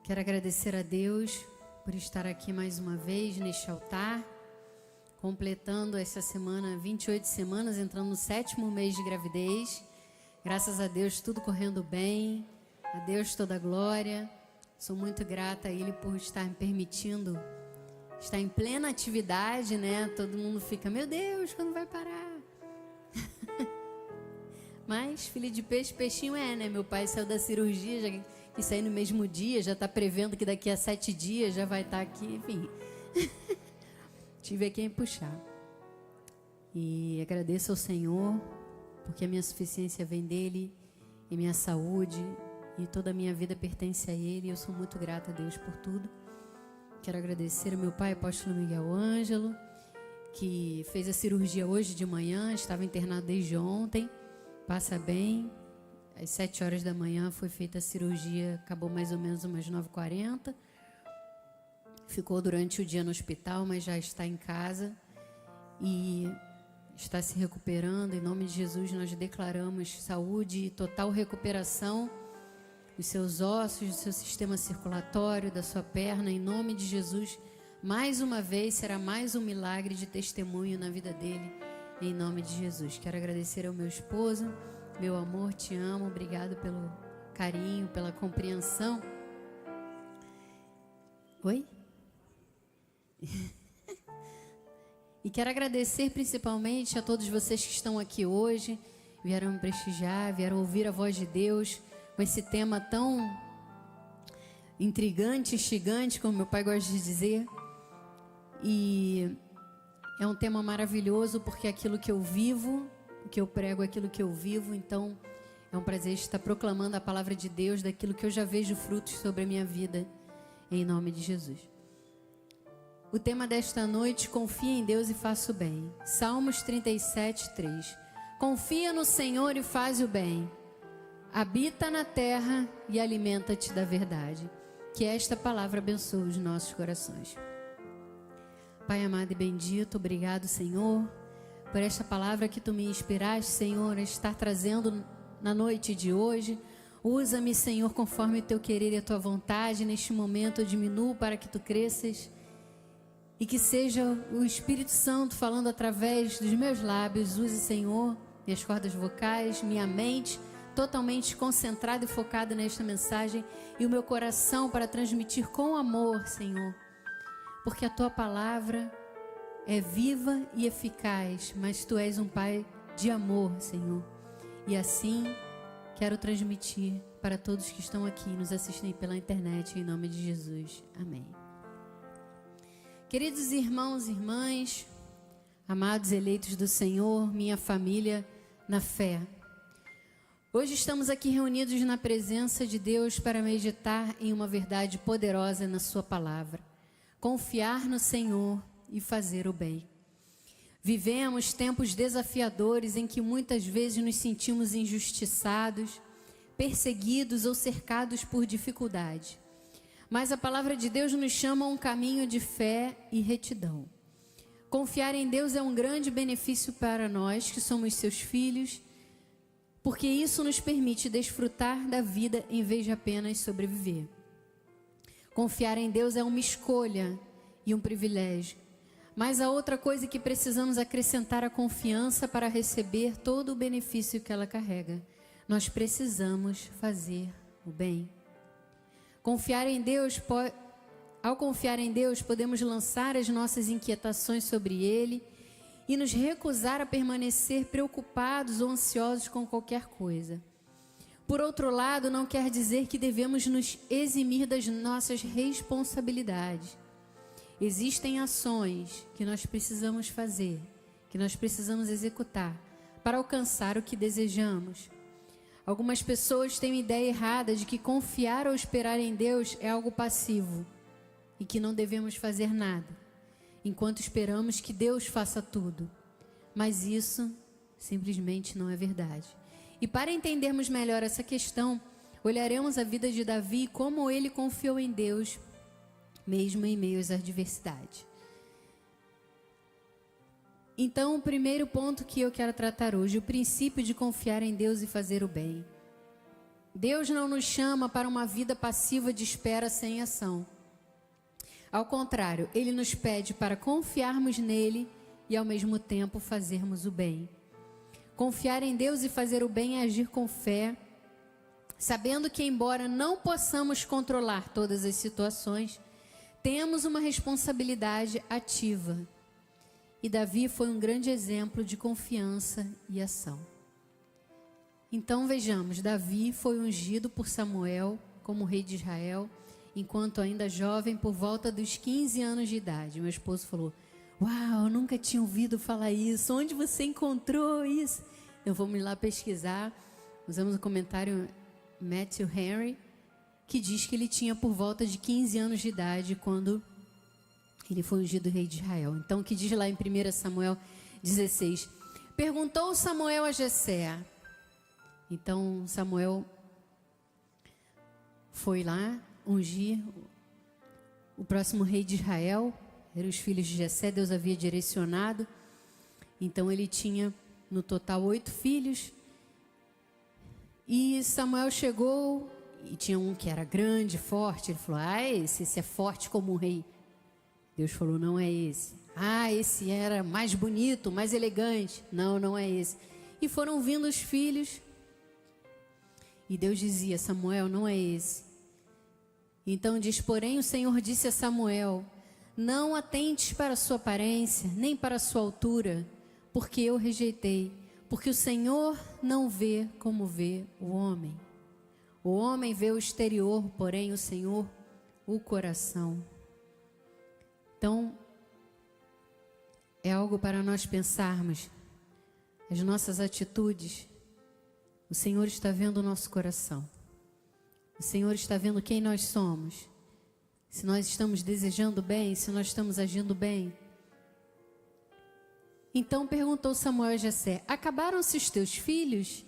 Quero agradecer a Deus por estar aqui mais uma vez neste altar, completando essa semana 28 semanas, entrando no 7º mês de gravidez. Graças a Deus, tudo correndo bem. A Deus toda a glória. Sou muito grata a Ele por estar me permitindo estar em plena atividade, né? Todo mundo fica, meu Deus, quando vai parar? Mas filho de peixe, peixinho é, né? Meu pai saiu da cirurgia, já que saiu no mesmo dia, já está prevendo que daqui a 7 dias já vai estar aqui, enfim. Tive quem puxar. E agradeço ao Senhor, porque a minha suficiência vem dEle, e minha saúde, e toda a minha vida pertence a Ele, e eu sou muito grata a Deus por tudo. Quero agradecer ao meu pai, apóstolo Miguel Ângelo, que fez a cirurgia hoje de manhã, estava internado desde ontem, passa bem. Às 7 horas da manhã foi feita a cirurgia, acabou mais ou menos umas 9h40. Ficou durante o dia no hospital, mas já está em casa e está se recuperando. Em nome de Jesus, nós declaramos saúde e total recuperação dos seus ossos, do seu sistema circulatório, da sua perna. Em nome de Jesus, mais uma vez, será mais um milagre de testemunho na vida dele. Em nome de Jesus. Quero agradecer ao meu esposo. Meu amor, te amo. Obrigado pelo carinho, pela compreensão. Oi? E quero agradecer principalmente a todos vocês que estão aqui hoje, vieram me prestigiar, vieram ouvir a voz de Deus, com esse tema tão intrigante, instigante, como meu pai gosta de dizer. E é um tema maravilhoso, porque é aquilo que eu vivo, o que eu prego é aquilo que eu vivo. Então é um prazer estar proclamando a palavra de Deus, daquilo que eu já vejo frutos sobre a minha vida, em nome de Jesus. O tema desta noite: confia em Deus e faça o bem. Salmos 37:3. Confia no Senhor e faz o bem. Habita na terra e alimenta-te da verdade. Que esta palavra abençoe os nossos corações. Pai amado e bendito, obrigado, Senhor, por esta palavra que Tu me inspiraste, Senhor, a estar trazendo na noite de hoje. Usa-me, Senhor, conforme o Teu querer e a Tua vontade. Neste momento eu diminuo para que Tu cresças, e que seja o Espírito Santo falando através dos meus lábios. Use, Senhor, minhas cordas vocais, minha mente totalmente concentrada e focada nesta mensagem, e o meu coração para transmitir com amor, Senhor, porque a Tua palavra é viva e eficaz, mas Tu és um Pai de amor, Senhor. E assim quero transmitir para todos que estão aqui, nos assistem pela internet, em nome de Jesus. Amém. Queridos irmãos e irmãs, amados eleitos do Senhor, minha família na fé, hoje estamos aqui reunidos na presença de Deus para meditar em uma verdade poderosa na Sua palavra. Confiar no Senhor e fazer o bem. Vivemos tempos desafiadores em que muitas vezes nos sentimos injustiçados, perseguidos ou cercados por dificuldade. Mas a palavra de Deus nos chama a um caminho de fé e retidão. Confiar em Deus é um grande benefício para nós que somos seus filhos, porque isso nos permite desfrutar da vida em vez de apenas sobreviver. Confiar em Deus é uma escolha e um privilégio. Mas a outra coisa que precisamos acrescentar à confiança para receber todo o benefício que ela carrega. Nós precisamos fazer o bem. Ao confiar em Deus, podemos lançar as nossas inquietações sobre Ele e nos recusar a permanecer preocupados ou ansiosos com qualquer coisa. Por outro lado, não quer dizer que devemos nos eximir das nossas responsabilidades. Existem ações que nós precisamos fazer, que nós precisamos executar para alcançar o que desejamos. Algumas pessoas têm uma ideia errada de que confiar ou esperar em Deus é algo passivo e que não devemos fazer nada, enquanto esperamos que Deus faça tudo. Mas isso simplesmente não é verdade. E para entendermos melhor essa questão, olharemos a vida de Davi e como ele confiou em Deus, mesmo em meio às adversidades. Então, o primeiro ponto que eu quero tratar hoje, o princípio de confiar em Deus e fazer o bem. Deus não nos chama para uma vida passiva de espera sem ação. Ao contrário, Ele nos pede para confiarmos nele e ao mesmo tempo fazermos o bem. Confiar em Deus e fazer o bem é agir com fé, sabendo que, embora não possamos controlar todas as situações, temos uma responsabilidade ativa. E Davi foi um grande exemplo de confiança e ação. Então vejamos, Davi foi ungido por Samuel como rei de Israel, enquanto ainda jovem, por volta dos 15 anos de idade. Meu esposo falou: "Uau, eu nunca tinha ouvido falar isso. Onde você encontrou isso?" Eu vou me lá pesquisar. Usamos o comentário Matthew Henry, que diz que ele tinha por volta de 15 anos de idade quando ele foi ungido rei de Israel. Então, o que diz lá em 1 Samuel 16: perguntou Samuel a Jessé. Então, Samuel foi lá ungir o próximo rei de Israel. Eram os filhos de Jessé, Deus havia direcionado. Então, ele tinha no total 8 filhos. E Samuel chegou e tinha um que era grande, forte. Ele falou: "Ah, esse é forte como um rei." Deus falou: "Não é esse." "Ah, esse era mais bonito, mais elegante." "Não, não é esse." E foram vindo os filhos. E Deus dizia: "Samuel, não é esse." Então diz: "Porém o Senhor disse a Samuel: não atentes para a sua aparência, nem para a sua altura, porque eu rejeitei. Porque o Senhor não vê como vê o homem. O homem vê o exterior, porém o Senhor o coração." Então, é algo para nós pensarmos. As nossas atitudes. O Senhor está vendo o nosso coração. O Senhor está vendo quem nós somos. Se nós estamos desejando bem, se nós estamos agindo bem. Então perguntou Samuel a Jessé: acabaram-se os teus filhos?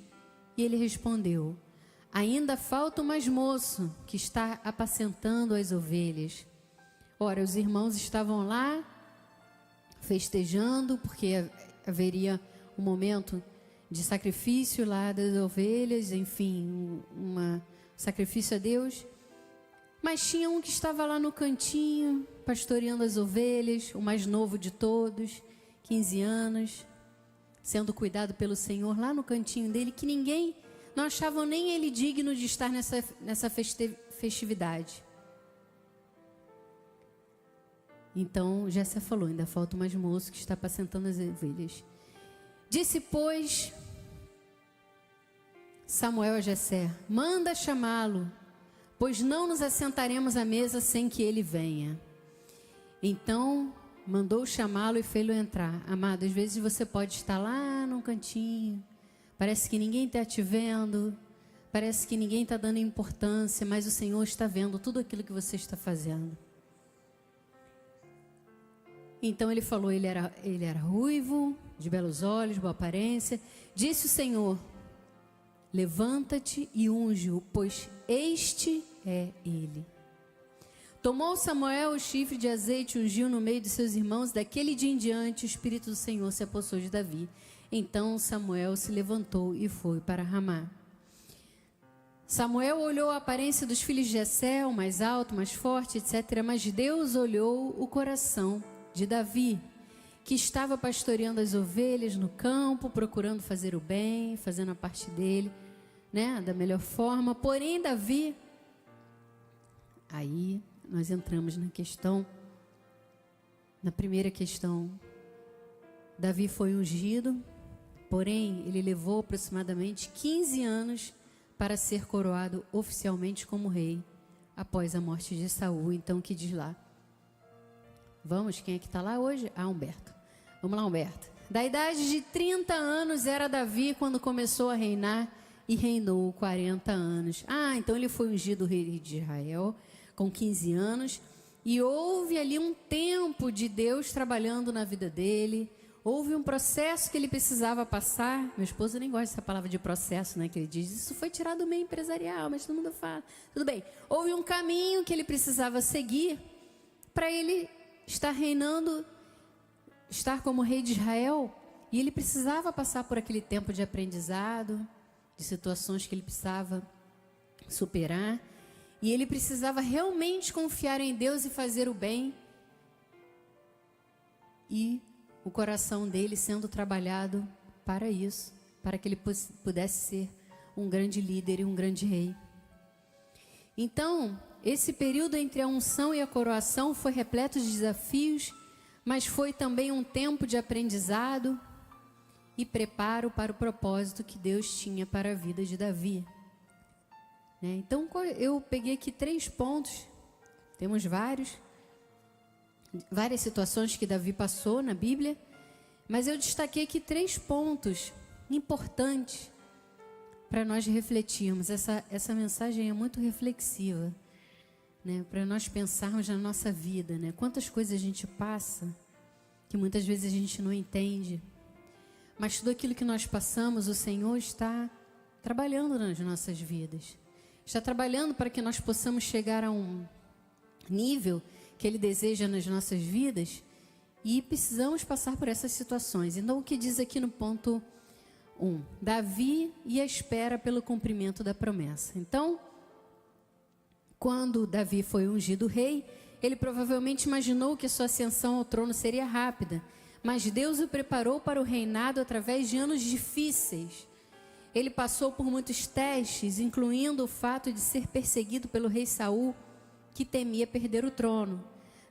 E ele respondeu: ainda falta o mais moço, que está apacentando as ovelhas. Ora, os irmãos estavam lá festejando, porque haveria um momento de sacrifício lá das ovelhas, enfim, sacrifício a Deus. Mas tinha um que estava lá no cantinho, pastoreando as ovelhas, o mais novo de todos, 15 anos, sendo cuidado pelo Senhor lá no cantinho dele, que ninguém, não achavam nem ele digno de estar nessa festividade. Então Jessé falou: ainda falta o mais moço que está apacentando as ovelhas. Disse, pois, Samuel a Jessé: manda chamá-lo, pois não nos assentaremos à mesa sem que ele venha. Então mandou chamá-lo e fê-lo entrar. Amado, às vezes você pode estar lá num cantinho, parece que ninguém está te vendo, parece que ninguém está dando importância, mas o Senhor está vendo tudo aquilo que você está fazendo. Então ele falou: ele era ruivo, de belos olhos, boa aparência. Disse o Senhor: levanta-te e unge-o, pois este é ele. Tomou Samuel o chifre de azeite e ungiu no meio de seus irmãos. Daquele dia em diante o Espírito do Senhor se apossou de Davi. Então Samuel se levantou e foi para Ramá. Samuel olhou a aparência dos filhos de Jessé, o mais alto, mais forte, etc. Mas Deus olhou o coração de Davi, que estava pastoreando as ovelhas no campo, procurando fazer o bem, fazendo a parte dele, né, da melhor forma. Porém, Davi, aí nós entramos na primeira questão. Davi foi ungido, porém, ele levou aproximadamente 15 anos para ser coroado oficialmente como rei, após a morte de Saul. Então, o que diz lá? Vamos, quem é que está lá hoje? Humberto. Vamos lá, Humberto. Da idade de 30 anos era Davi quando começou a reinar e reinou 40 anos. Então ele foi ungido rei de Israel com 15 anos. E houve ali um tempo de Deus trabalhando na vida dele. Houve um processo que ele precisava passar. Meu esposo nem gosta dessa palavra de processo, né? Que ele diz, isso foi tirado do meio empresarial, mas todo mundo fala. Tudo bem. Houve um caminho que ele precisava seguir para ele estar reinando, estar como rei de Israel. E ele precisava passar por aquele tempo de aprendizado, de situações que ele precisava superar. E ele precisava realmente confiar em Deus e fazer o bem. E o coração dele sendo trabalhado para isso, para que ele pudesse ser um grande líder e um grande rei. Então, esse período entre a unção e a coroação foi repleto de desafios, mas foi também um tempo de aprendizado e preparo para o propósito que Deus tinha para a vida de Davi. Então, eu peguei aqui 3 pontos, temos várias situações que Davi passou na Bíblia, mas eu destaquei aqui 3 pontos importantes para nós refletirmos. Essa mensagem é muito reflexiva, para nós pensarmos na nossa vida, quantas coisas a gente passa, que muitas vezes a gente não entende, mas tudo aquilo que nós passamos, o Senhor está trabalhando nas nossas vidas. Está trabalhando para que nós possamos chegar a um nível que Ele deseja nas nossas vidas, e precisamos passar por essas situações. Então, o que diz aqui no ponto 1? Davi e a espera pelo cumprimento da promessa. Então, quando Davi foi ungido rei, ele provavelmente imaginou que sua ascensão ao trono seria rápida, mas Deus o preparou para o reinado através de anos difíceis. Ele passou por muitos testes, incluindo o fato de ser perseguido pelo rei Saul, que temia perder o trono.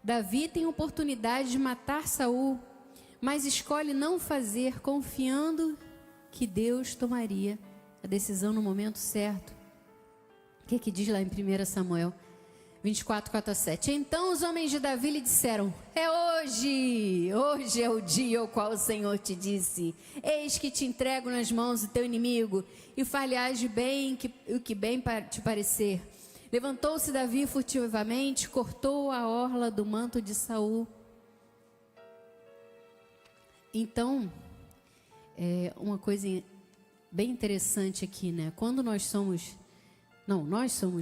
Davi tem a oportunidade de matar Saul, mas escolhe não fazer, confiando que Deus tomaria a decisão no momento certo. O que diz lá em 1 Samuel 24, 4 a 7? Então os homens de Davi lhe disseram: hoje é o dia ao qual o Senhor te disse: eis que te entrego nas mãos do teu inimigo, e falhais de bem o que bem te parecer. Levantou-se Davi furtivamente, cortou a orla do manto de Saul. Então, uma coisa bem interessante aqui, quando nós somos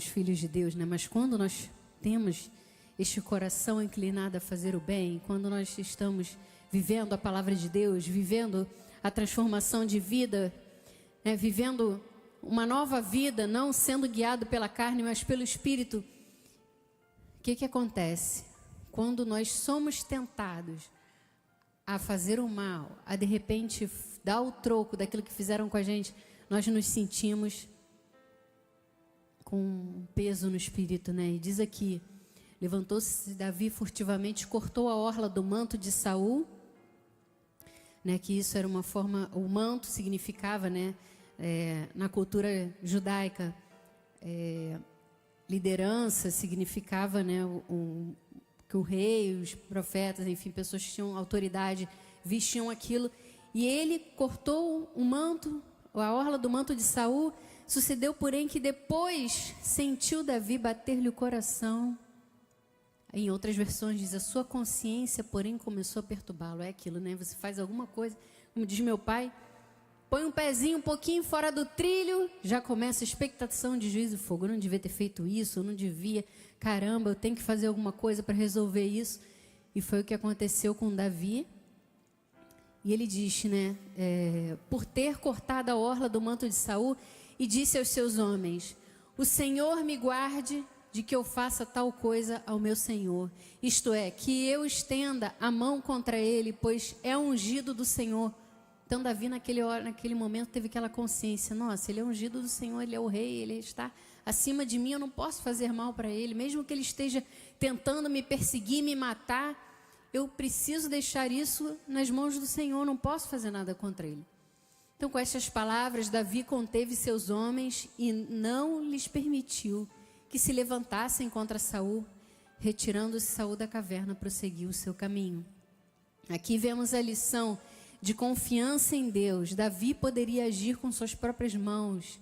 filhos de Deus, mas quando nós temos este coração inclinado a fazer o bem, quando nós estamos vivendo a palavra de Deus, vivendo a transformação de vida, vivendo uma nova vida, não sendo guiado pela carne, mas pelo Espírito, o que acontece? Quando nós somos tentados a fazer o mal, a de repente dar o troco daquilo que fizeram com a gente, nós nos sentimos com um peso no espírito, E diz aqui: levantou-se Davi furtivamente, cortou a orla do manto de Saul, que isso era uma forma, o manto significava, na cultura judaica, liderança significava, que o rei, os profetas, enfim, pessoas que tinham autoridade, vestiam aquilo, e ele cortou o manto, a orla do manto de Saul. Sucedeu, porém, que depois sentiu Davi bater-lhe o coração. Em outras versões diz: a sua consciência, porém, começou a perturbá-lo. É aquilo, Você faz alguma coisa, como diz meu pai, põe um pezinho um pouquinho fora do trilho, já começa a expectação de juízo e fogo. Eu não devia ter feito isso, eu não devia. Caramba, eu tenho que fazer alguma coisa para resolver isso. E foi o que aconteceu com Davi. E ele diz, por ter cortado a orla do manto de Saul, e disse aos seus homens: o Senhor me guarde de que eu faça tal coisa ao meu Senhor, isto é, que eu estenda a mão contra ele, pois é ungido do Senhor. Então Davi naquele momento teve aquela consciência: nossa, ele é ungido do Senhor, ele é o rei, ele está acima de mim, eu não posso fazer mal para ele, mesmo que ele esteja tentando me perseguir, me matar, eu preciso deixar isso nas mãos do Senhor, não posso fazer nada contra ele. Então, com estas palavras, Davi conteve seus homens e não lhes permitiu que se levantassem contra Saul. Retirando-se Saul da caverna, prosseguiu o seu caminho. Aqui vemos a lição de confiança em Deus. Davi poderia agir com suas próprias mãos,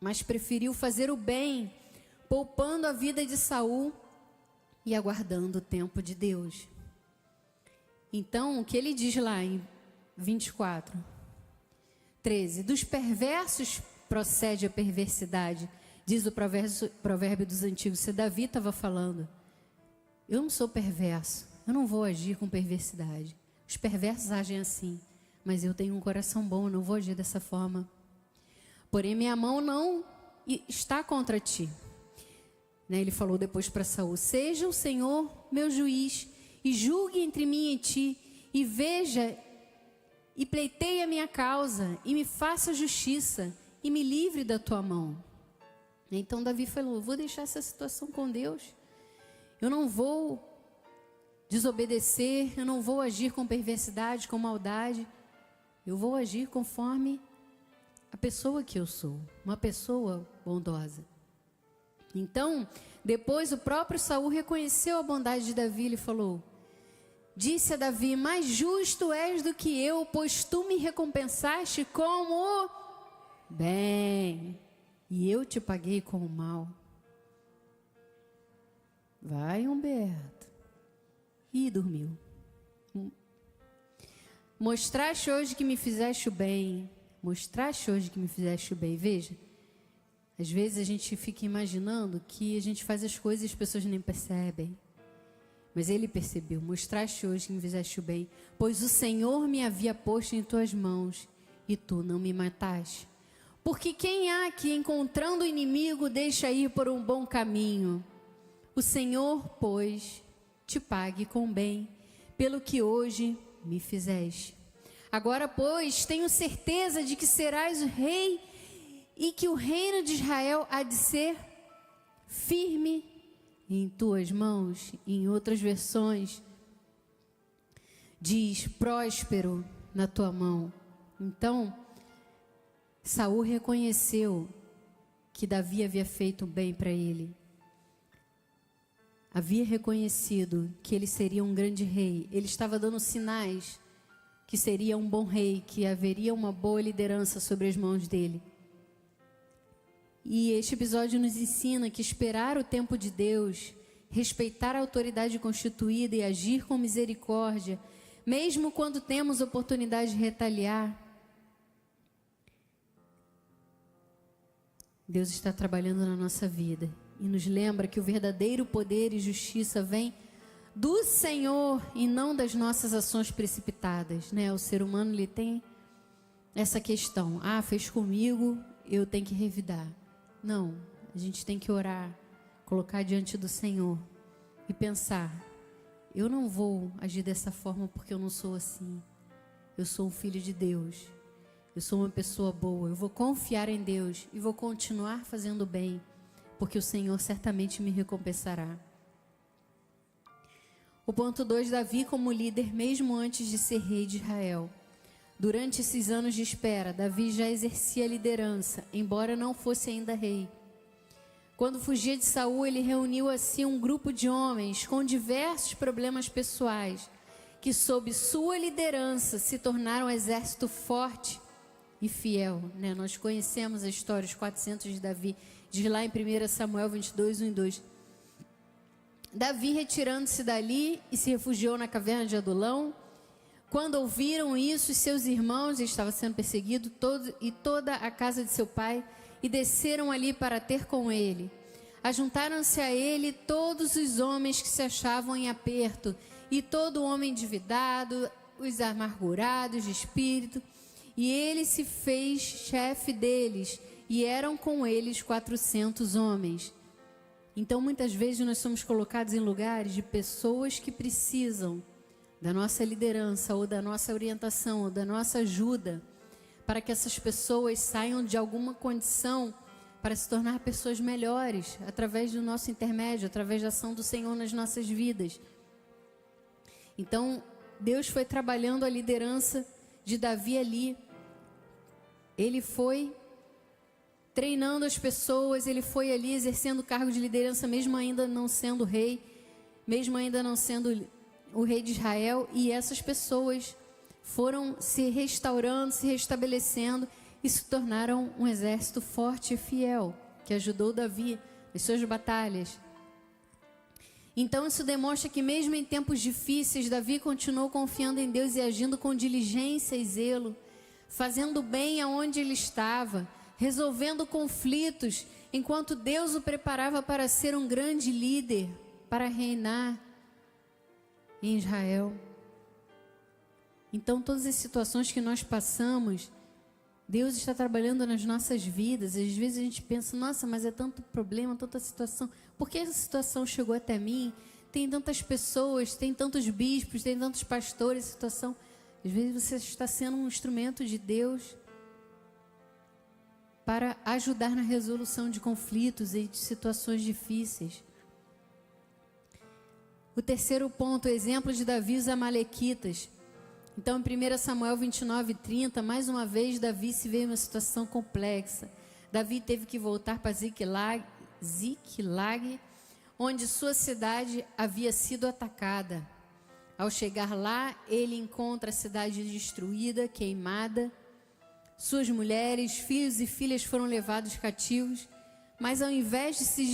mas preferiu fazer o bem, poupando a vida de Saul e aguardando o tempo de Deus. Então, o que ele diz lá em 24, 13: dos perversos procede a perversidade, diz o provérbio dos antigos. Se Davi estava falando: eu não sou perverso, eu não vou agir com perversidade. Os perversos agem assim, mas eu tenho um coração bom, eu não vou agir dessa forma. Porém minha mão não está contra ti. Né? Ele falou depois para Saul: seja o Senhor meu juiz, e julgue entre mim e ti, e veja, e pleiteie a minha causa, e me faça justiça, e me livre da tua mão. Então Davi falou: eu vou deixar essa situação com Deus, eu não vou desobedecer, eu não vou agir com perversidade, com maldade, eu vou agir conforme a pessoa que eu sou, uma pessoa bondosa. Então, depois o próprio Saul reconheceu a bondade de Davi, ele falou: disse a Davi: mais justo és do que eu, pois tu me recompensaste com o bem, e eu te paguei com o mal. Vai, Humberto. E dormiu. Mostraste hoje que me fizeste o bem. Mostraste hoje que me fizeste o bem. Veja, às vezes a gente fica imaginando que a gente faz as coisas e as pessoas nem percebem. Mas ele percebeu: mostraste hoje que me fizeste o bem, pois o Senhor me havia posto em tuas mãos, e tu não me mataste. Porque quem há que, encontrando o inimigo, deixa ir por um bom caminho? O Senhor, pois, te pague com bem, pelo que hoje me fizeste. Agora, pois, tenho certeza de que serás o rei, e que o reino de Israel há de ser firme em tuas mãos. Em outras versões diz próspero na tua mão. Então Saul reconheceu que Davi havia feito bem para ele, havia reconhecido que ele seria um grande rei, ele estava dando sinais que seria um bom rei, que haveria uma boa liderança sobre as mãos dele. E este episódio nos ensina que esperar o tempo de Deus, respeitar a autoridade constituída e agir com misericórdia, mesmo quando temos oportunidade de retaliar, Deus está trabalhando na nossa vida e nos lembra que o verdadeiro poder e justiça vem do Senhor e não das nossas ações precipitadas, né? O ser humano, ele tem essa questão: ah, fez comigo, eu tenho que revidar. Não, a gente tem que orar, colocar diante do Senhor e pensar: eu não vou agir dessa forma porque eu não sou assim. Eu sou um filho de Deus, eu sou uma pessoa boa, eu vou confiar em Deus e vou continuar fazendo bem, porque o Senhor certamente me recompensará. O ponto 2, Davi como líder, mesmo antes de ser rei de Israel. Durante esses anos de espera, Davi já exercia a liderança, embora não fosse ainda rei. Quando fugia de Saul, ele reuniu assim um grupo de homens com diversos problemas pessoais, que sob sua liderança se tornaram um exército forte e fiel. Né? Nós conhecemos a história, os 400 de Davi, diz lá em 1 Samuel 22, 1 e 2. Davi, retirando-se dali e se refugiou na caverna de Adulão. Quando ouviram isso, seus irmãos, ele estava sendo perseguido, toda a casa de seu pai, e desceram ali para ter com ele. Ajuntaram-se a ele todos os homens que se achavam em aperto, e todo homem endividado, os amargurados de espírito, e ele se fez chefe deles, e eram com eles 400 homens. Então, muitas vezes nós somos colocados em lugares de pessoas que precisam da nossa liderança, ou da nossa orientação, ou da nossa ajuda, para que essas pessoas saiam de alguma condição para se tornar pessoas melhores, através do nosso intermédio, através da ação do Senhor nas nossas vidas. Então, Deus foi trabalhando a liderança de Davi ali. Ele foi treinando as pessoas, ele foi ali exercendo o cargo de liderança, mesmo ainda não sendo rei, mesmo ainda não sendo o rei de Israel, e essas pessoas foram se restaurando, se restabelecendo e se tornaram um exército forte e fiel, que ajudou Davi nas suas batalhas. Então isso demonstra que mesmo em tempos difíceis, Davi continuou confiando em Deus e agindo com diligência e zelo, fazendo bem aonde ele estava, resolvendo conflitos, enquanto Deus o preparava para ser um grande líder, para reinar em Israel. Então todas as situações que nós passamos, Deus está trabalhando nas nossas vidas. Às vezes a gente pensa, nossa, mas é tanto problema, tanta situação. Por que essa situação chegou até mim? Tem tantas pessoas, tem tantos bispos, tem tantos pastores, situação. Às vezes você está sendo um instrumento de Deus para ajudar na resolução de conflitos e de situações difíceis. O terceiro ponto, o exemplo de Davi e os amalequitas. Então, em 1 Samuel 29:30, mais uma vez, Davi se vê em uma situação complexa. Davi teve que voltar para Ziklag, onde sua cidade havia sido atacada. Ao chegar lá, ele encontra a cidade destruída, queimada. Suas mulheres, filhos e filhas foram levados cativos, mas ao invés de se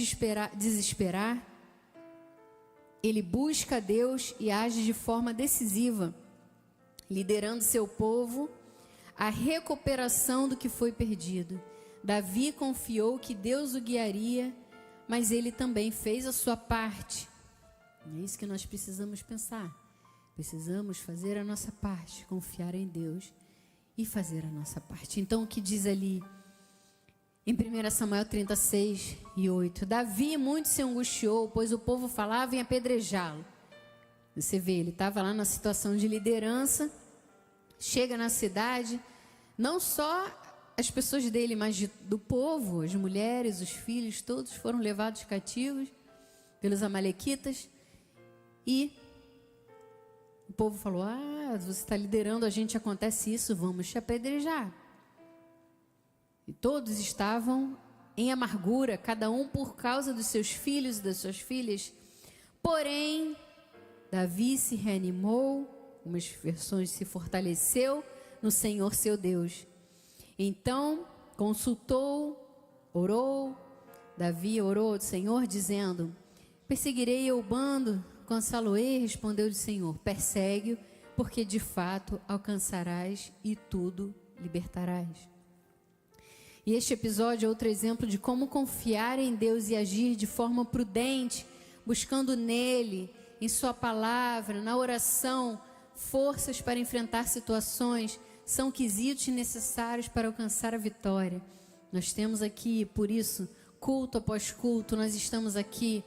desesperar, ele busca a Deus e age de forma decisiva, liderando seu povo à recuperação do que foi perdido. Davi confiou que Deus o guiaria, mas ele também fez a sua parte. É isso que nós precisamos pensar. Precisamos fazer a nossa parte, confiar em Deus e fazer a nossa parte. Então, o que diz ali em 1 Samuel 36:8? Davi muito se angustiou, pois o povo falava em apedrejá-lo. Você vê, ele estava lá na situação de liderança, chega na cidade, não só as pessoas dele, mas do povo, as mulheres, os filhos, todos foram levados cativos pelos amalequitas. E o povo falou, você está liderando, a gente acontece isso, vamos te apedrejar. E todos estavam em amargura, cada um por causa dos seus filhos e das suas filhas. Porém, Davi se reanimou, umas versões se fortaleceu no Senhor seu Deus. Então, consultou, orou. Davi orou ao Senhor, dizendo, perseguirei eu o bando, cansá-lo-ei, respondeu o Senhor, persegue-o, porque de fato alcançarás e tudo libertarás. E este episódio é outro exemplo de como confiar em Deus e agir de forma prudente, buscando nele, em sua palavra, na oração, forças para enfrentar situações, são quesitos necessários para alcançar a vitória. Nós temos aqui, por isso, culto após culto, nós estamos aqui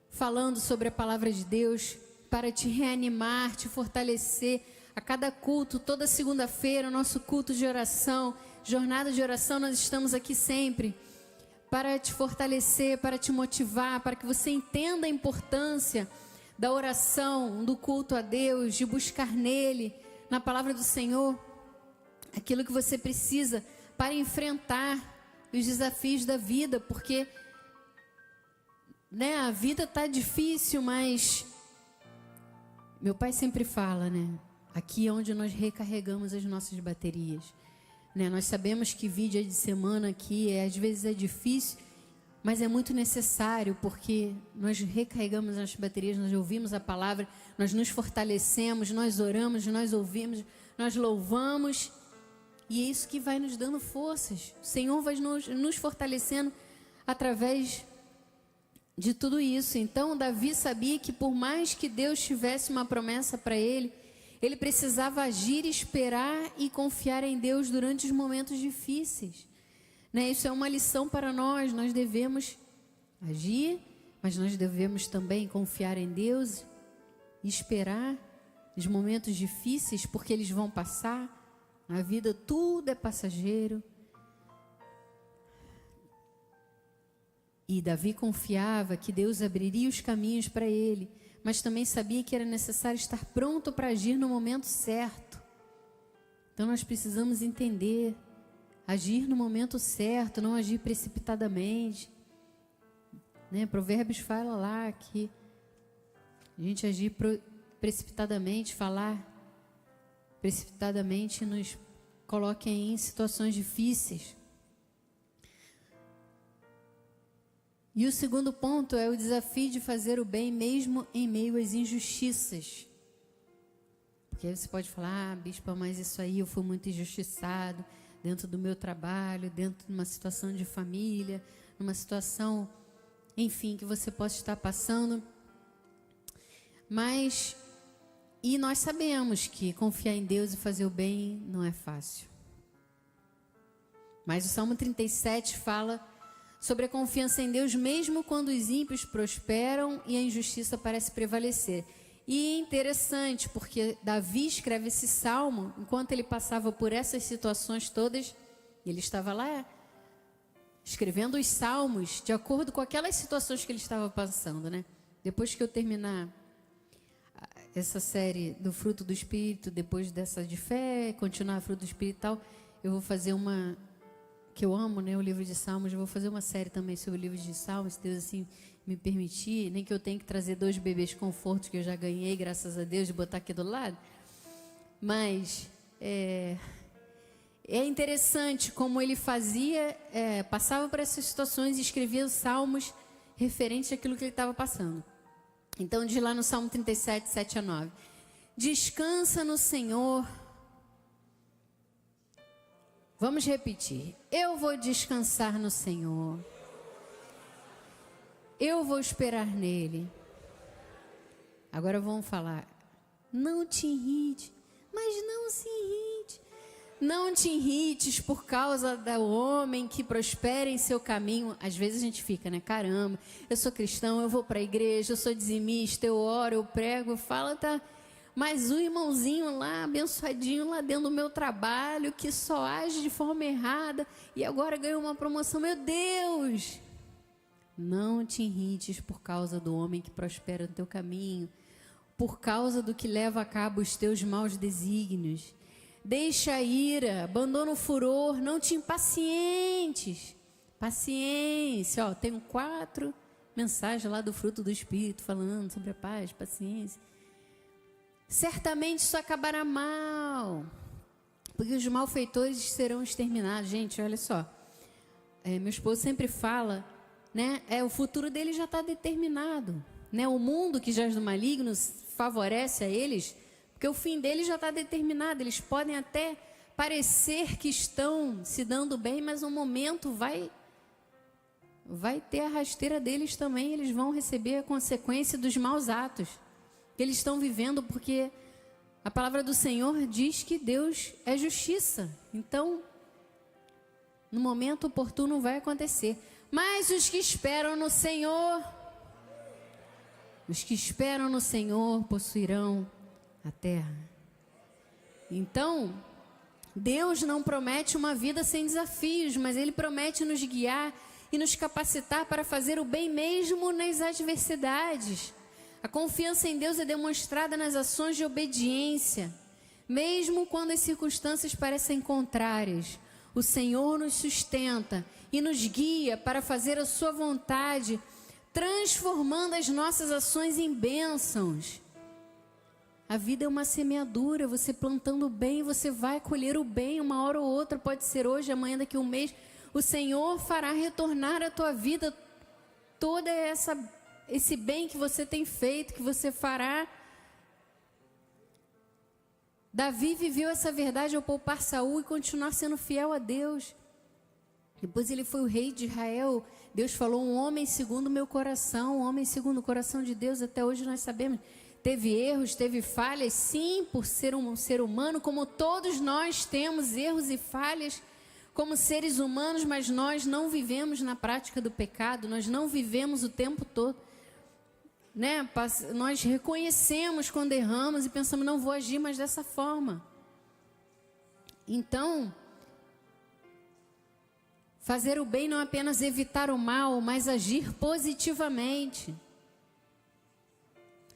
falando sobre a palavra de Deus para te reanimar, te fortalecer. A cada culto, toda segunda-feira, o nosso culto de oração, jornada de oração, nós estamos aqui sempre para te fortalecer, para te motivar, para que você entenda a importância da oração, do culto a Deus, de buscar nele, na palavra do Senhor, aquilo que você precisa para enfrentar os desafios da vida, porque a vida está difícil, mas meu pai sempre fala, aqui é onde nós recarregamos as nossas baterias. Nós sabemos que dia de semana aqui às vezes é difícil, mas é muito necessário, porque nós recarregamos as baterias, nós ouvimos a palavra, nós nos fortalecemos, nós oramos, nós ouvimos, nós louvamos, e é isso que vai nos dando forças. O Senhor vai nos fortalecendo através de tudo isso. Então, Davi sabia que por mais que Deus tivesse uma promessa para ele, ele precisava agir, esperar e confiar em Deus durante os momentos difíceis. Isso é uma lição para nós. Nós devemos agir, mas nós devemos também confiar em Deus e esperar os momentos difíceis, porque eles vão passar. Na vida tudo é passageiro. E Davi confiava que Deus abriria os caminhos para ele, mas também sabia que era necessário estar pronto para agir no momento certo. Então nós precisamos entender, agir no momento certo, não agir precipitadamente. Provérbios fala lá que a gente agir precipitadamente, falar precipitadamente, nos coloca em situações difíceis. E o segundo ponto é o desafio de fazer o bem mesmo em meio às injustiças. Porque aí você pode falar, bispa, mas isso aí eu fui muito injustiçado dentro do meu trabalho, dentro de uma situação de família, numa situação, enfim, que você possa estar passando. E nós sabemos que confiar em Deus e fazer o bem não é fácil. Mas o Salmo 37 fala sobre a confiança em Deus, mesmo quando os ímpios prosperam e a injustiça parece prevalecer. E é interessante, porque Davi escreve esse salmo enquanto ele passava por essas situações todas. Ele estava lá escrevendo os salmos de acordo com aquelas situações que ele estava passando, né? Depois que eu terminar essa série do fruto do Espírito, depois dessa de fé, continuar fruto do Espírito e tal, eu vou fazer uma, que eu amo, né, o livro de Salmos, eu vou fazer uma série também sobre o livro de Salmos, se Deus assim me permitir, nem que eu tenha que trazer 2 bebês confortos que eu já ganhei, graças a Deus, de botar aqui do lado. Mas é interessante como ele fazia, passava por essas situações e escrevia os salmos referentes àquilo que ele estava passando. Então diz lá no Salmo 37, 7 a 9: descansa no Senhor. Vamos repetir: eu vou descansar no Senhor, eu vou esperar nele. Agora vamos falar: não te irrite, mas não se irrite. Não te irrites por causa do homem que prospera em seu caminho. Às vezes a gente fica, né? Caramba, eu sou cristão, eu vou para a igreja, eu sou dizimista, eu oro, eu prego, eu falo, tá? Mas o irmãozinho lá, abençoadinho lá dentro do meu trabalho, que só age de forma errada e agora ganhou uma promoção. Meu Deus! Não te irrites por causa do homem que prospera no teu caminho, por causa do que leva a cabo os teus maus desígnios. Deixa a ira, abandona o furor, não te impacientes. Paciência, ó, tenho 4 mensagens lá do fruto do Espírito falando sobre a paz, paciência. Certamente isso acabará mal, porque os malfeitores serão exterminados. Gente, olha só, meu esposo sempre fala, né? O futuro dele já está determinado, né? O mundo que jaz do maligno favorece a eles, porque o fim deles já está determinado. Eles podem até parecer que estão se dando bem, mas um momento vai ter a rasteira deles também. Eles vão receber a consequência dos maus atos que eles estão vivendo, porque a palavra do Senhor diz que Deus é justiça. Então, no momento oportuno vai acontecer. Mas os que esperam no Senhor, possuirão a terra. Então, Deus não promete uma vida sem desafios, mas Ele promete nos guiar e nos capacitar para fazer o bem mesmo nas adversidades. A confiança em Deus é demonstrada nas ações de obediência, mesmo quando as circunstâncias parecem contrárias. O Senhor nos sustenta e nos guia para fazer a sua vontade, transformando as nossas ações em bênçãos. A vida é uma semeadura, você plantando o bem, você vai colher o bem, uma hora ou outra, pode ser hoje, amanhã, daqui a um mês. O Senhor fará retornar à tua vida todo esse bem que você tem feito, que você fará. Davi viveu essa verdade ao poupar Saul e continuar sendo fiel a Deus. Depois ele foi o rei de Israel. Deus falou: um homem segundo o meu coração, um homem segundo o coração de Deus. Até hoje nós sabemos. Teve erros, teve falhas, sim, por ser um ser humano, como todos nós temos erros e falhas como seres humanos, mas nós não vivemos na prática do pecado, nós não vivemos o tempo todo, né? Nós reconhecemos quando erramos e pensamos: não vou agir mais dessa forma. Então, fazer o bem não é apenas evitar o mal, mas agir positivamente.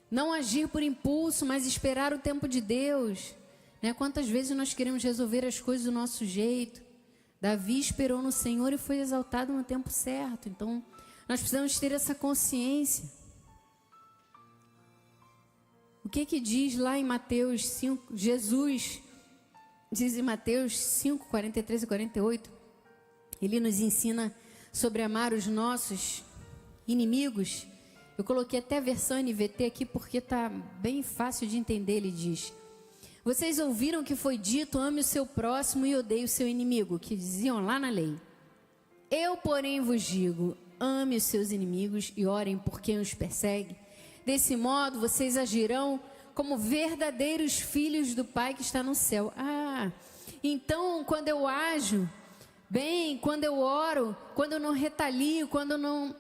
Não agir por impulso, mas esperar o tempo de Deus, né? Quantas vezes nós queremos resolver as coisas do nosso jeito? Davi esperou no Senhor e foi exaltado no tempo certo. Então, nós precisamos ter essa consciência. O que diz lá em Mateus 5? Jesus diz em Mateus 5, 43 e 48. Ele nos ensina sobre amar os nossos inimigos. Eu coloquei até a versão NVT aqui porque está bem fácil de entender. Ele diz: vocês ouviram que foi dito: ame o seu próximo e odeie o seu inimigo, que diziam lá na lei. Eu, porém, vos digo: ame os seus inimigos e orem por quem os persegue. Desse modo, vocês agirão como verdadeiros filhos do Pai que está no céu. Então, quando eu ajo bem, quando eu oro, quando eu não retalio, quando eu não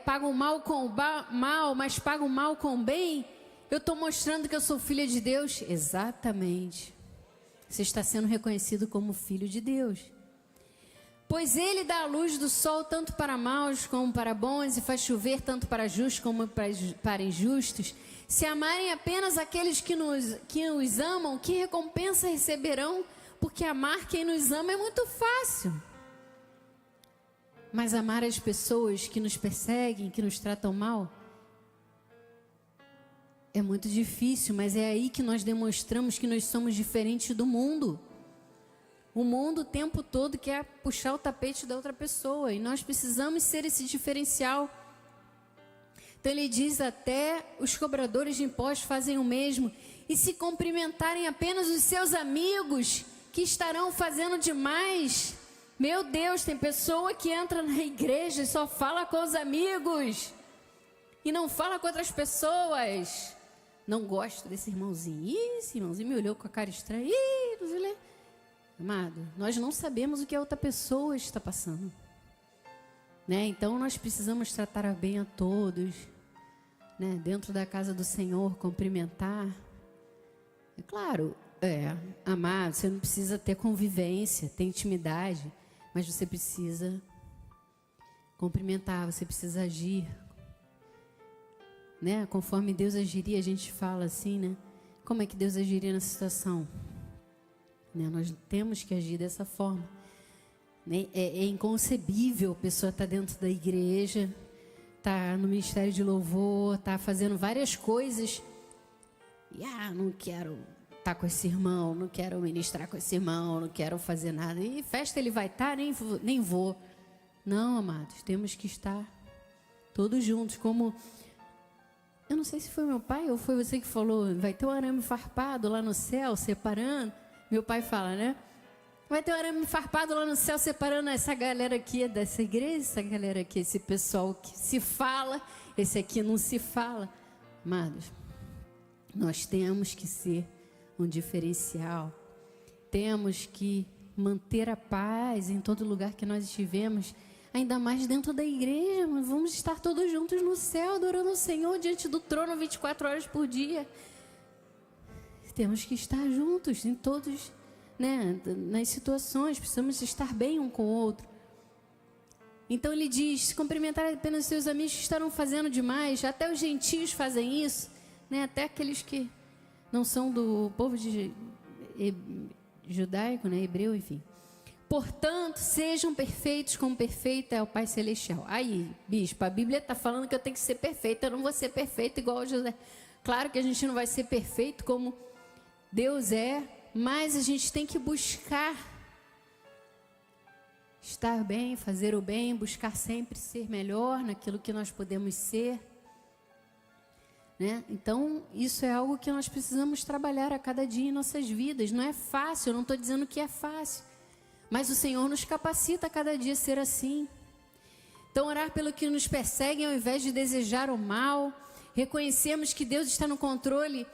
pago o mal com o mal, mas pago o mal com o bem, eu estou mostrando que eu sou filha de Deus? Exatamente. Você está sendo reconhecido como filho de Deus. Pois ele dá a luz do sol tanto para maus como para bons, e faz chover tanto para justos como para injustos. Se amarem apenas aqueles que os amam, que recompensa receberão? Porque amar quem nos ama é muito fácil. Mas amar as pessoas que nos perseguem, que nos tratam mal, é muito difícil, mas é aí que nós demonstramos que nós somos diferentes do mundo. O mundo o tempo todo quer puxar o tapete da outra pessoa, e nós precisamos ser esse diferencial. Então ele diz: até os cobradores de impostos fazem o mesmo, e se cumprimentarem apenas os seus amigos, que estarão fazendo demais. Meu Deus, tem pessoa que entra na igreja e só fala com os amigos, e não fala com outras pessoas. Não gosto desse irmãozinho. Ih, esse irmãozinho me olhou com a cara estranha. Ih, não sei lá. Amado, nós não sabemos o que a outra pessoa está passando, né? Então nós precisamos tratar bem a todos, né? Dentro da casa do Senhor, cumprimentar. É claro, amar, você não precisa ter convivência, ter intimidade, mas você precisa cumprimentar, você precisa agir, né? Conforme Deus agiria, a gente fala assim, né? Como é que Deus agiria nessa situação? Né? Nós temos que agir dessa forma, né? É inconcebível a pessoa estar dentro da igreja, estar no ministério de louvor, estar fazendo várias coisas e não quero estar com esse irmão, não quero ministrar com esse irmão, não quero fazer nada. E festa ele vai estar, nem vou. Não, amados, temos que estar todos juntos. Como, eu não sei se foi meu pai ou foi você que falou, vai ter um arame farpado lá no céu, separando. Meu pai fala, né? Vai ter um arame farpado lá no céu, separando essa galera aqui dessa igreja, essa galera aqui, esse pessoal que se fala, esse aqui não se fala. Amados, nós temos que ser um diferencial. Temos que manter a paz em todo lugar que nós estivermos, ainda mais dentro da igreja. Vamos estar todos juntos no céu, adorando o Senhor diante do trono 24 horas por dia. Temos que estar juntos em todos, né, nas situações, precisamos estar bem um com o outro. Então ele diz: se cumprimentar apenas seus amigos que estarão fazendo demais, até os gentios fazem isso, né, até aqueles que não são do povo judaico, né, hebreu, enfim. Portanto, sejam perfeitos como perfeito é o Pai Celestial. Aí, bispo, a Bíblia está falando que eu tenho que ser perfeita, eu não vou ser perfeito igual a José. Claro que a gente não vai ser perfeito como Deus é, mas a gente tem que buscar estar bem, fazer o bem, buscar sempre ser melhor naquilo que nós podemos ser, né? Então, isso é algo que nós precisamos trabalhar a cada dia em nossas vidas. Não é fácil, eu não estou dizendo que é fácil, mas o Senhor nos capacita a cada dia a ser assim. Então, orar pelo que nos perseguem ao invés de desejar o mal. Reconhecemos que Deus está no controle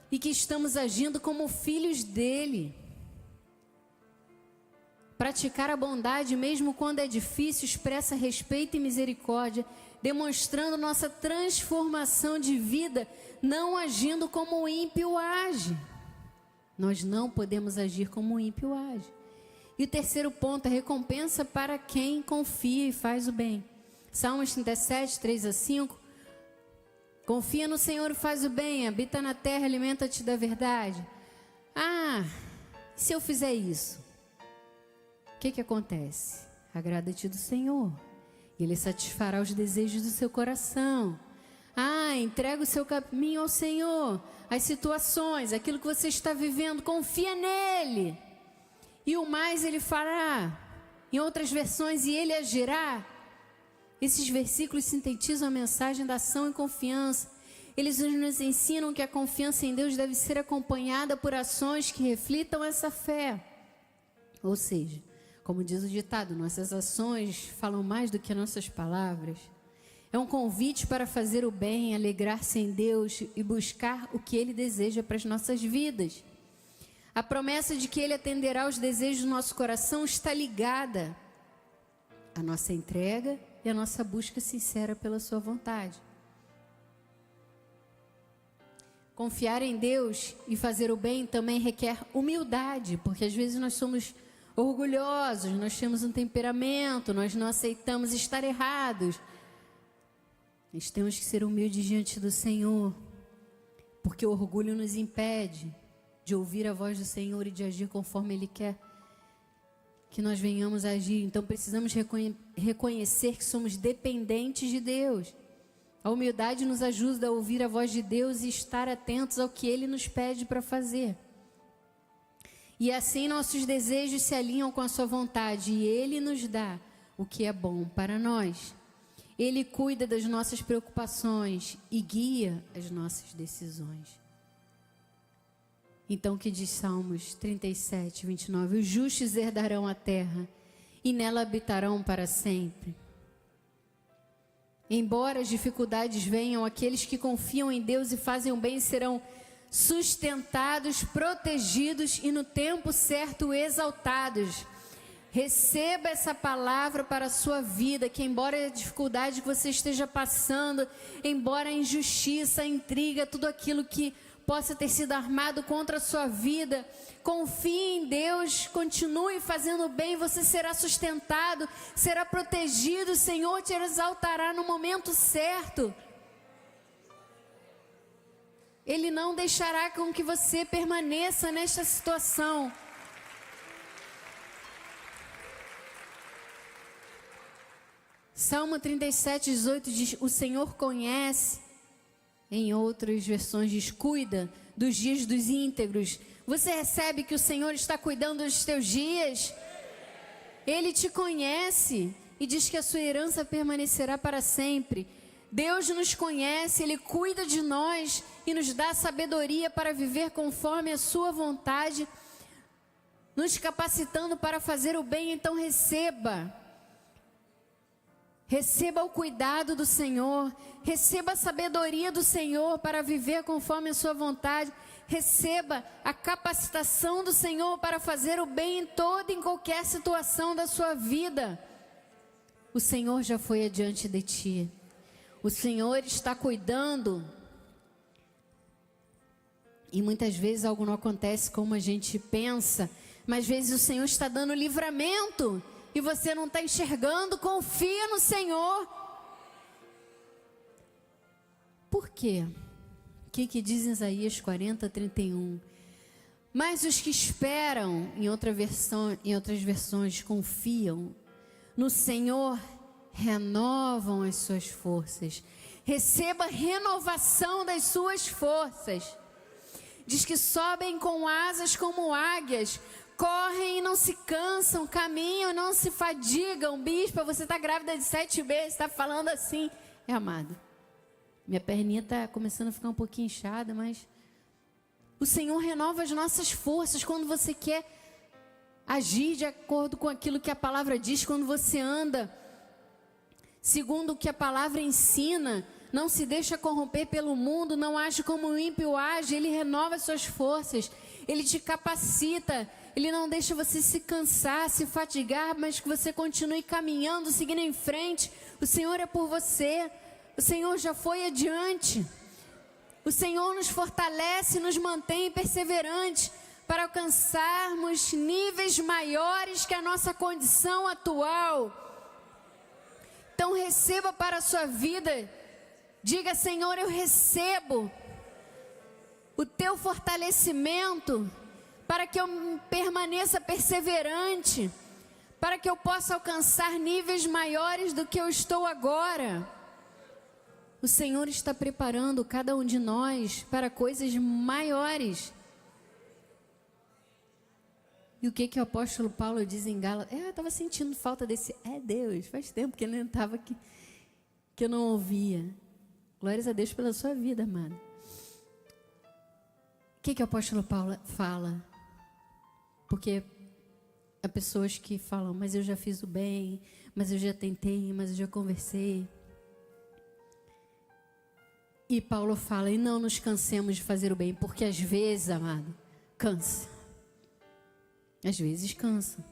e que estamos agindo como filhos dele. Praticar a bondade, mesmo quando é difícil, expressa respeito e misericórdia, demonstrando nossa transformação de vida, não agindo como o ímpio age. Nós não podemos agir como o ímpio age. E o terceiro ponto, a recompensa para quem confia e faz o bem. Salmos 37, 3-5. Confia no Senhor e faz o bem, habita na terra, alimenta-te da verdade. Se eu fizer isso, o que acontece? Agrada-te do Senhor, Ele satisfará os desejos do seu coração. Entrega o seu caminho ao Senhor, as situações, aquilo que você está vivendo, confia nele. E o mais Ele fará. Em outras versões, e Ele agirá. Esses versículos sintetizam a mensagem da ação e confiança. Eles nos ensinam que a confiança em Deus deve ser acompanhada por ações que reflitam essa fé. Ou seja, como diz o ditado, nossas ações falam mais do que nossas palavras. É um convite para fazer o bem, alegrar-se em Deus e buscar o que Ele deseja para as nossas vidas. A promessa de que Ele atenderá aos desejos do nosso coração está ligada à nossa entrega e à nossa busca sincera pela sua vontade. Confiar em Deus e fazer o bem também requer humildade, porque às vezes nós somos orgulhosos, nós temos um temperamento, nós não aceitamos estar errados. Nós temos que ser humildes diante do Senhor, porque o orgulho nos impede de ouvir a voz do Senhor e de agir conforme Ele quer que nós venhamos a agir. Então precisamos reconhecer que somos dependentes de Deus. A humildade nos ajuda a ouvir a voz de Deus e estar atentos ao que Ele nos pede para fazer. E assim nossos desejos se alinham com a sua vontade e Ele nos dá o que é bom para nós. Ele cuida das nossas preocupações e guia as nossas decisões. Então o que diz Salmos 37, 29? Os justos herdarão a terra e nela habitarão para sempre. Embora as dificuldades venham, aqueles que confiam em Deus e fazem o bem serão sustentados, protegidos e no tempo certo exaltados. Receba essa palavra para a sua vida, que embora a dificuldade que você esteja passando, embora a injustiça, a intriga, tudo aquilo que possa ter sido armado contra a sua vida, confie em Deus, continue fazendo bem, você será sustentado, será protegido, o Senhor te exaltará no momento certo. Ele não deixará com que você permaneça nesta situação. Salmo 37, 18 diz: o Senhor conhece, em outras versões diz, cuida dos dias dos íntegros. Você recebe que o Senhor está cuidando dos teus dias? Ele te conhece e diz que a sua herança permanecerá para sempre. Deus nos conhece, Ele cuida de nós e nos dá sabedoria para viver conforme a sua vontade, nos capacitando para fazer o bem. Então receba o cuidado do Senhor, receba a sabedoria do Senhor para viver conforme a sua vontade, receba a capacitação do Senhor para fazer o bem em toda e em qualquer situação da sua vida. O Senhor já foi adiante de ti, o Senhor está cuidando, e muitas vezes algo não acontece como a gente pensa, mas às vezes o Senhor está dando livramento, e você não está enxergando. Confia no Senhor. Por quê? O que diz em Isaías 40, 31? Mas os que esperam, em outras versões, confiam no Senhor, renovam as suas forças. Receba renovação das suas forças. Diz que sobem com asas como águias, correm e não se cansam, caminham e não se fadigam. Bispa, você está grávida de 7 meses, está falando assim. Amado, minha perninha está começando a ficar um pouquinho inchada, mas o Senhor renova as nossas forças quando você quer agir de acordo com aquilo que a palavra diz, quando você anda segundo o que a palavra ensina, não se deixa corromper pelo mundo, não age como o ímpio age. Ele renova as suas forças, Ele te capacita, Ele não deixa você se cansar, se fatigar, mas que você continue caminhando, seguindo em frente. O Senhor é por você, o Senhor já foi adiante. O Senhor nos fortalece, nos mantém perseverantes para alcançarmos níveis maiores que a nossa condição atual. Então receba para a sua vida, diga: Senhor, eu recebo o teu fortalecimento para que eu permaneça perseverante, para que eu possa alcançar níveis maiores do que eu estou agora. O Senhor está preparando cada um de nós para coisas maiores. E o que o apóstolo Paulo diz em Gálatas? Eu estava sentindo falta desse Deus, faz tempo que ele não estava aqui, que eu não ouvia. Glórias a Deus pela sua vida, amado. O que o apóstolo Paulo fala? Porque há pessoas que falam: mas eu já fiz o bem, mas eu já tentei, mas eu já conversei. E Paulo fala: e não nos cansemos de fazer o bem, porque às vezes, amado, cansa. Às vezes cansa.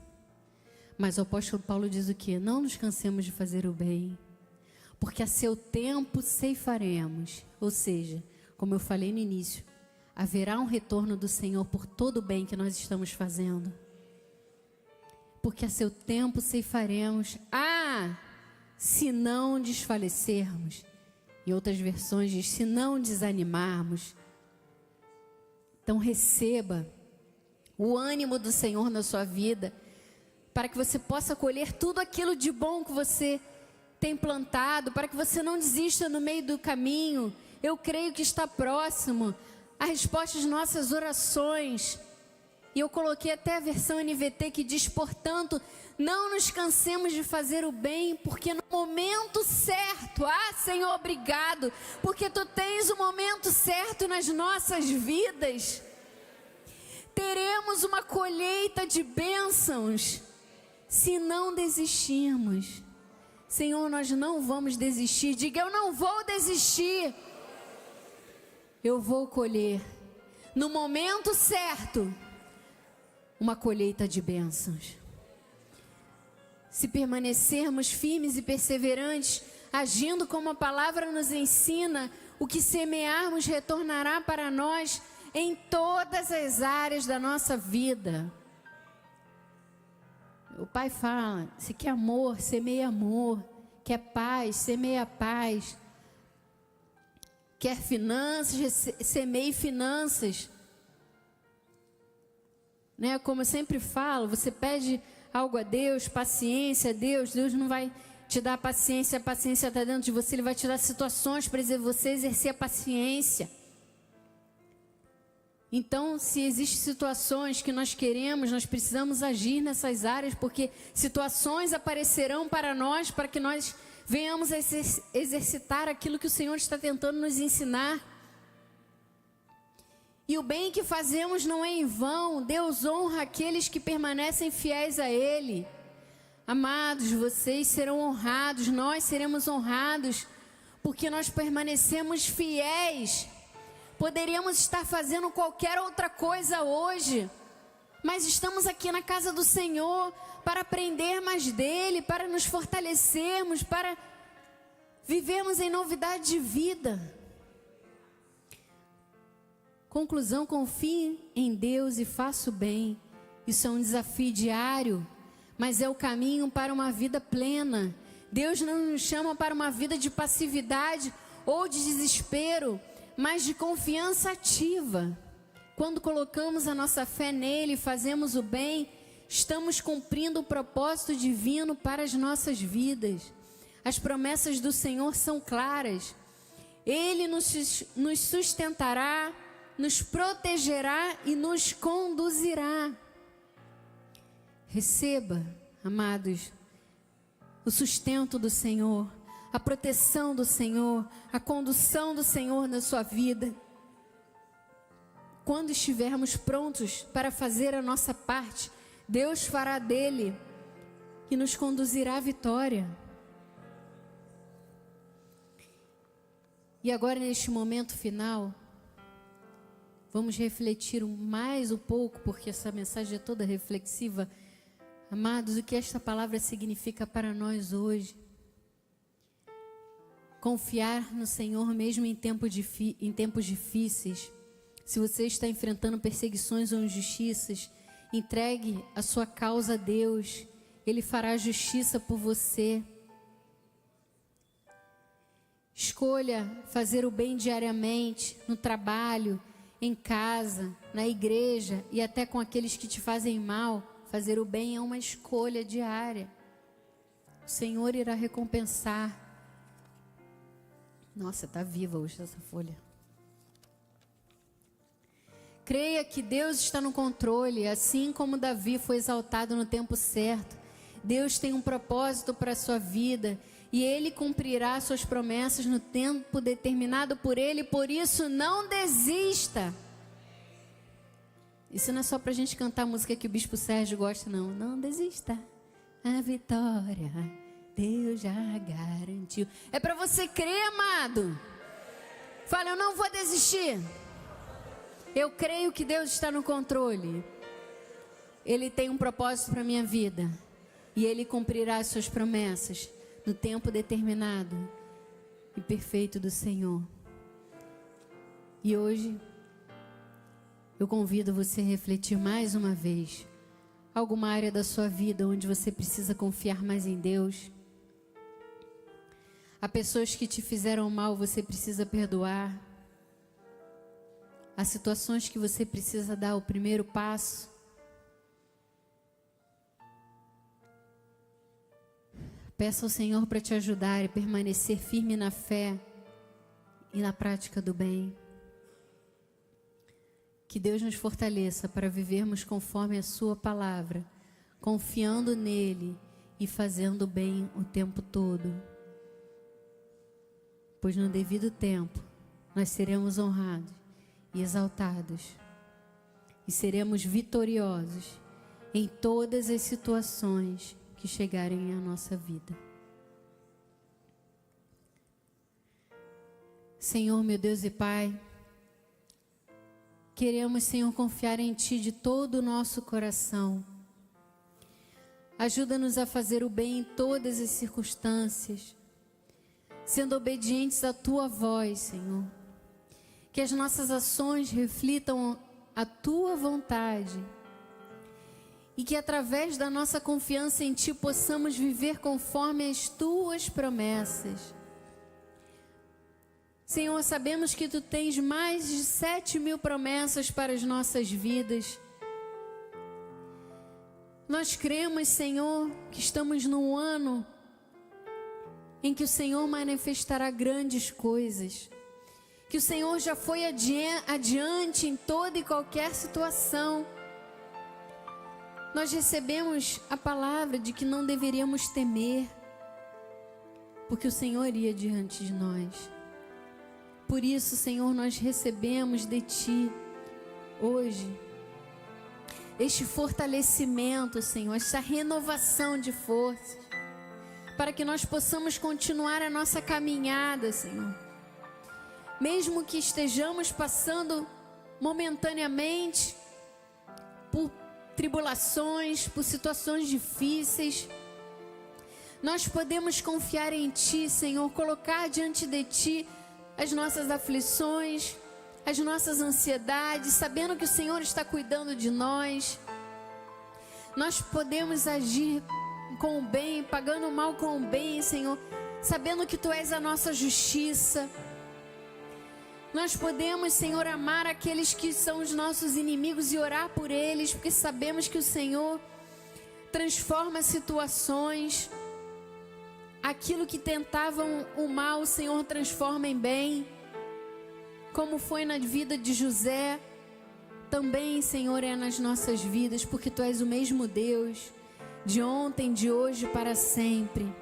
Mas o apóstolo Paulo diz o quê? Não nos cansemos de fazer o bem, porque a seu tempo ceifaremos. Ou seja, como eu falei no início, haverá um retorno do Senhor por todo o bem que nós estamos fazendo. Porque a seu tempo ceifaremos. Se não desfalecermos. Em outras versões diz, se não desanimarmos. Então receba o ânimo do Senhor na sua vida, para que você possa colher tudo aquilo de bom que você tem plantado, para que você não desista no meio do caminho. Eu creio que está próximo a resposta às nossas orações. E eu coloquei até a versão NVT que diz, portanto, não nos cansemos de fazer o bem, porque no momento certo, Senhor, obrigado, porque Tu tens o momento certo nas nossas vidas. Teremos uma colheita de bênçãos, se não desistirmos. Senhor, nós não vamos desistir. Diga, eu não vou desistir. Eu vou colher, no momento certo, uma colheita de bênçãos. Se permanecermos firmes e perseverantes, agindo como a palavra nos ensina, o que semearmos retornará para nós em todas as áreas da nossa vida. O Pai fala, se quer amor, semeia amor. Quer paz, semeia paz. Quer finanças, semeie finanças. Né? Como eu sempre falo, você pede algo a Deus, paciência a Deus, Deus não vai te dar paciência, a paciência está dentro de você, Ele vai te dar situações para você exercer a paciência. Então, se existem situações que nós queremos, nós precisamos agir nessas áreas, porque situações aparecerão para nós, para que nós venhamos a exercitar aquilo que o Senhor está tentando nos ensinar. E o bem que fazemos não é em vão. Deus honra aqueles que permanecem fiéis a Ele. Amados, vocês serão honrados, nós seremos honrados, porque nós permanecemos fiéis. Poderíamos estar fazendo qualquer outra coisa hoje, mas estamos aqui na casa do Senhor para aprender mais dEle, para nos fortalecermos, para vivermos em novidade de vida. Conclusão, confie em Deus e faça o bem. Isso é um desafio diário, mas é o caminho para uma vida plena. Deus não nos chama para uma vida de passividade ou de desespero, mas de confiança ativa. Quando colocamos a nossa fé nele e fazemos o bem, estamos cumprindo o propósito divino para as nossas vidas. As promessas do Senhor são claras. Ele nos sustentará, nos protegerá e nos conduzirá. Receba, amados, o sustento do Senhor, a proteção do Senhor, a condução do Senhor na sua vida. Quando estivermos prontos para fazer a nossa parte, Deus fará dele e nos conduzirá à vitória. E agora, neste momento final, vamos refletir mais um pouco, porque essa mensagem é toda reflexiva. Amados, o que esta palavra significa para nós hoje? Confiar no Senhor mesmo em tempos difíceis. Se você está enfrentando perseguições ou injustiças, entregue a sua causa a Deus. Ele fará justiça por você. Escolha fazer o bem diariamente, no trabalho, em casa, na igreja e até com aqueles que te fazem mal. Fazer o bem é uma escolha diária. O Senhor irá recompensar. Nossa, está viva hoje essa folha. Creia que Deus está no controle, assim como Davi foi exaltado no tempo certo. Deus tem um propósito para a sua vida e Ele cumprirá suas promessas no tempo determinado por Ele. Por isso, não desista. Isso não é só para a gente cantar a música que o Bispo Sérgio gosta, não. Não desista, a vitória Deus já garantiu. É para você crer, amado. Fala, eu não vou desistir. Eu creio que Deus está no controle. Ele tem um propósito para a minha vida. E Ele cumprirá as suas promessas no tempo determinado e perfeito do Senhor. E hoje, eu convido você a refletir mais uma vez. Alguma área da sua vida onde você precisa confiar mais em Deus. Há pessoas que te fizeram mal, você precisa perdoar. Há situações que você precisa dar o primeiro passo. Peça ao Senhor para te ajudar e permanecer firme na fé e na prática do bem. Que Deus nos fortaleça para vivermos conforme a sua palavra, confiando nele e fazendo o bem o tempo todo. Pois no devido tempo, nós seremos honrados e exaltados. E seremos vitoriosos em todas as situações que chegarem à nossa vida. Senhor, meu Deus e Pai, queremos, Senhor, confiar em Ti de todo o nosso coração. Ajuda-nos a fazer o bem em todas as circunstâncias, sendo obedientes à Tua voz, Senhor. Que as nossas ações reflitam a Tua vontade e que através da nossa confiança em Ti possamos viver conforme as Tuas promessas. Senhor, sabemos que Tu tens mais de 7.000 promessas para as nossas vidas. Nós cremos, Senhor, que estamos num ano em que o Senhor manifestará grandes coisas. Que o Senhor já foi adiante em toda e qualquer situação. Nós recebemos a palavra de que não deveríamos temer, porque o Senhor ia diante de nós. Por isso, Senhor, nós recebemos de Ti hoje este fortalecimento, Senhor, esta renovação de forças, para que nós possamos continuar a nossa caminhada, Senhor. Mesmo que estejamos passando momentaneamente por tribulações, por situações difíceis, nós podemos confiar em Ti, Senhor, colocar diante de Ti as nossas aflições, as nossas ansiedades, sabendo que o Senhor está cuidando de nós. Nós podemos agir com o bem, pagando o mal com o bem, Senhor, sabendo que Tu és a nossa justiça. Nós podemos, Senhor, amar aqueles que são os nossos inimigos e orar por eles, porque sabemos que o Senhor transforma situações. Aquilo que tentavam o mal, o Senhor transforma em bem. Como foi na vida de José, também, Senhor, é nas nossas vidas, porque Tu és o mesmo Deus, de ontem, de hoje, para sempre.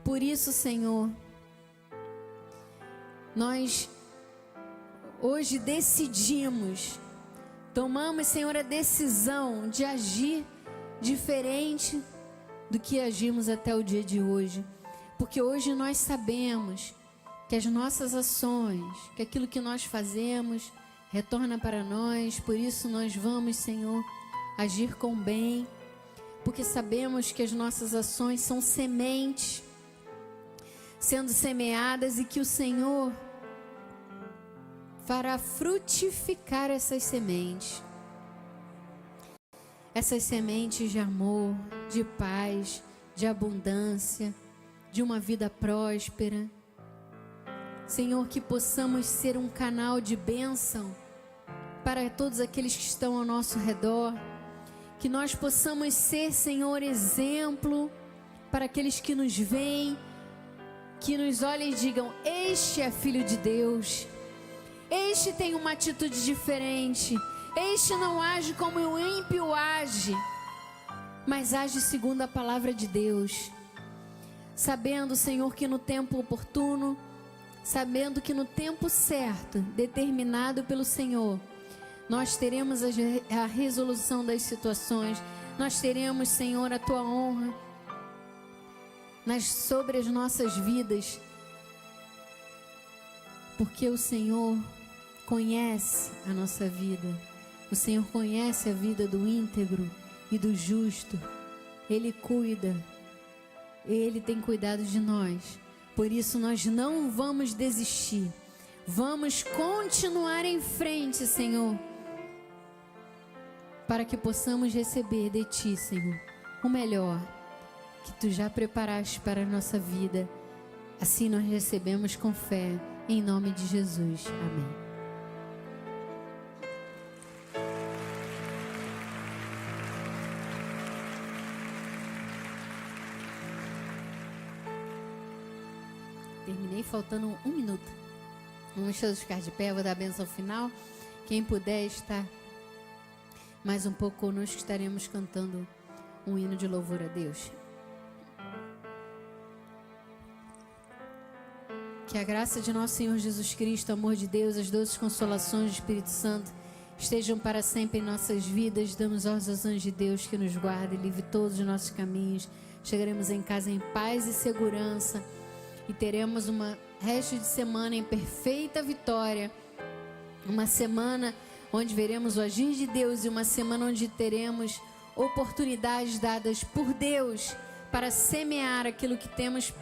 Por isso, Senhor, nós hoje decidimos, tomamos, Senhor, a decisão de agir diferente do que agimos até o dia de hoje, porque hoje nós sabemos que as nossas ações, que aquilo que nós fazemos retorna para nós. Por isso nós vamos, Senhor, agir com bem, porque sabemos que as nossas ações são sementes sendo semeadas e que o Senhor fará frutificar essas sementes. Essas sementes de amor, de paz, de abundância, de uma vida próspera. Senhor, que possamos ser um canal de bênção para todos aqueles que estão ao nosso redor. Que nós possamos ser, Senhor, exemplo para aqueles que nos veem, que nos olhem e digam: este é filho de Deus, este tem uma atitude diferente, este não age como o ímpio age, mas age segundo a palavra de Deus. Sabendo, Senhor, que no tempo oportuno, sabendo que no tempo certo, determinado pelo Senhor, nós teremos a resolução das situações, nós teremos, Senhor, a Tua honra sobre as nossas vidas, porque o Senhor conhece a nossa vida O Senhor conhece a vida do íntegro e do justo. Ele cuida. Ele tem cuidado de nós. Por isso nós não vamos desistir. Vamos continuar em frente, Senhor, para que possamos receber de Ti, Senhor, o melhor que Tu já preparaste para a nossa vida. Assim nós recebemos com fé, em nome de Jesus. Amém. Terminei faltando 1 minuto. Vamos todos ficar de pé, vou dar a bênção final. Quem puder estar mais um pouco conosco, estaremos cantando um hino de louvor a Deus. Que a graça de nosso Senhor Jesus Cristo, o amor de Deus, as doces consolações do Espírito Santo estejam para sempre em nossas vidas. Damos ordens aos anjos de Deus que nos guardem, livre todos os nossos caminhos. Chegaremos em casa em paz e segurança e teremos uma resto de semana em perfeita vitória. Uma semana onde veremos o agir de Deus e uma semana onde teremos oportunidades dadas por Deus para semear aquilo que temos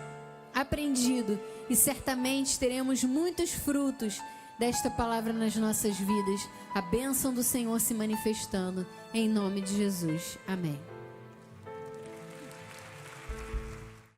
aprendido, e certamente teremos muitos frutos desta palavra nas nossas vidas. A bênção do Senhor se manifestando em nome de Jesus. Amém.